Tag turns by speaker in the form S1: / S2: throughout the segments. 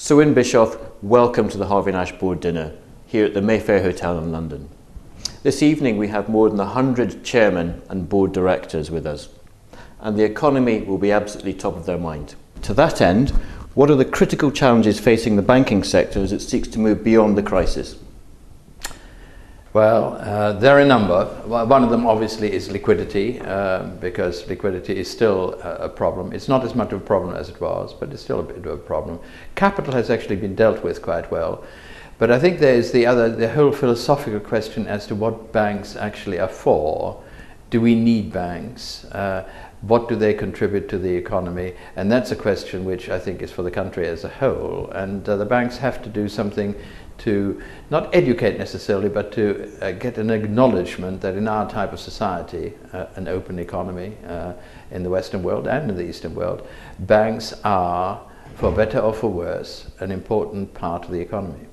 S1: So Win Bischoff, welcome to the Harvey Nash Board dinner here at the Mayfair Hotel in London. This evening we have more than 100 chairmen and board directors with us, and the economy will be absolutely top of their mind. To that end, what are the critical challenges facing the banking sector as it seeks to move beyond the crisis?
S2: Well, there are a number. One of them obviously is liquidity, because liquidity is still a problem. It's not as much of a problem as it was, but it's still a bit of a problem. Capital has actually been dealt with quite well. But I think there's the whole philosophical question as to what banks actually are for. Do we need banks? What do they contribute to the economy? And that's a question which I think is for the country as a whole. And the banks have to do something to not educate necessarily, but to get an acknowledgement that in our type of society, an open economy in the Western world and in the Eastern world, banks are, for better or for worse, an important part of the economy.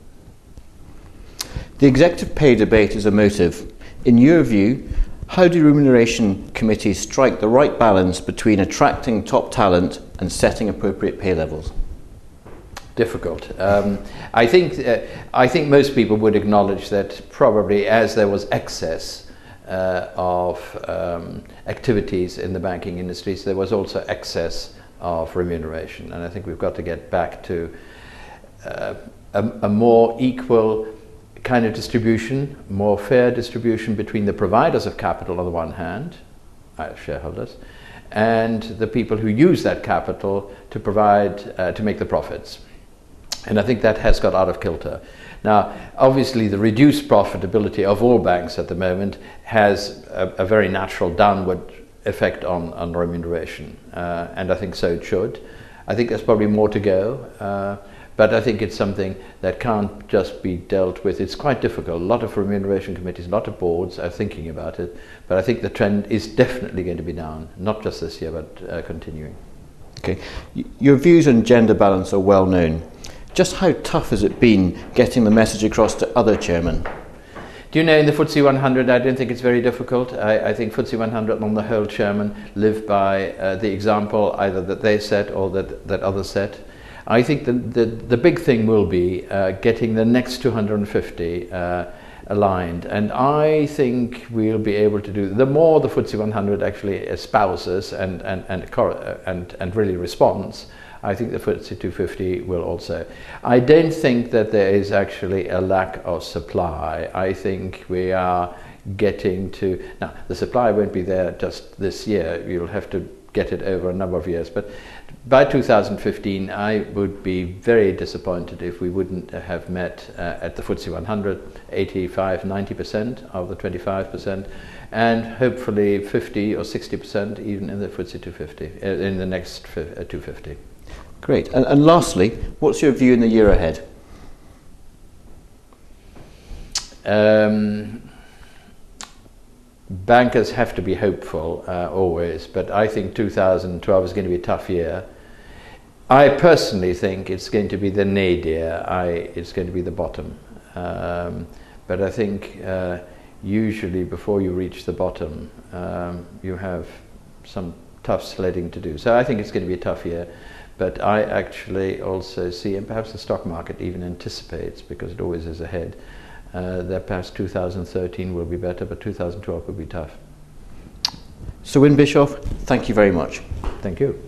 S1: The executive pay debate is emotive. In your view, how do remuneration committees strike the right balance between attracting top talent and setting appropriate pay levels?
S2: Difficult. I think most people would acknowledge that probably as there was excess of activities in the banking industries, there was also excess of remuneration, and I think we've got to get back to a more equal kind of distribution, more fair distribution between the providers of capital on the one hand, shareholders, and the people who use that capital to provide, to make the profits. And I think that has got out of kilter. Now, obviously, the reduced profitability of all banks at the moment has a very natural downward effect on remuneration, and I think so it should. I think there's probably more to go, but I think it's something that can't just be dealt with. It's quite difficult. A lot of remuneration committees, a lot of boards are thinking about it, but I think the trend is definitely going to be down, not just this year, but continuing.
S1: Okay. Your views on gender balance are well known. Just how tough has it been getting the message across to other chairmen?
S2: Do you know, in the FTSE 100, I don't think it's very difficult. I think FTSE 100 on the whole chairmen live by the example either that they set or that others set. I think the big thing will be getting the next 250 aligned, and I think we'll be able to do, the more the FTSE 100 actually espouses and really responds, I think the FTSE 250 will also. I don't think that there is actually a lack of supply. I think we are getting to, now the supply won't be there just this year, you'll have to get it over a number of years, but by 2015 I would be very disappointed if we wouldn't have met at the FTSE 100 85–90% of the 25%, and hopefully 50 or 60% even in the FTSE 250 in the next 250.
S1: Great. And lastly, what's your view in the year ahead?
S2: Bankers have to be hopeful always, but I think 2012 is going to be a tough year. I personally think it's going to be the nadir. It's going to be the bottom. But I think usually before you reach the bottom, you have some tough sledding to do. So I think it's going to be a tough year. But I actually also see, and perhaps the stock market even anticipates, because it always is ahead, that perhaps 2013 will be better, but 2012 will be tough.
S1: So Win Bischoff, thank you very much.
S2: Thank you.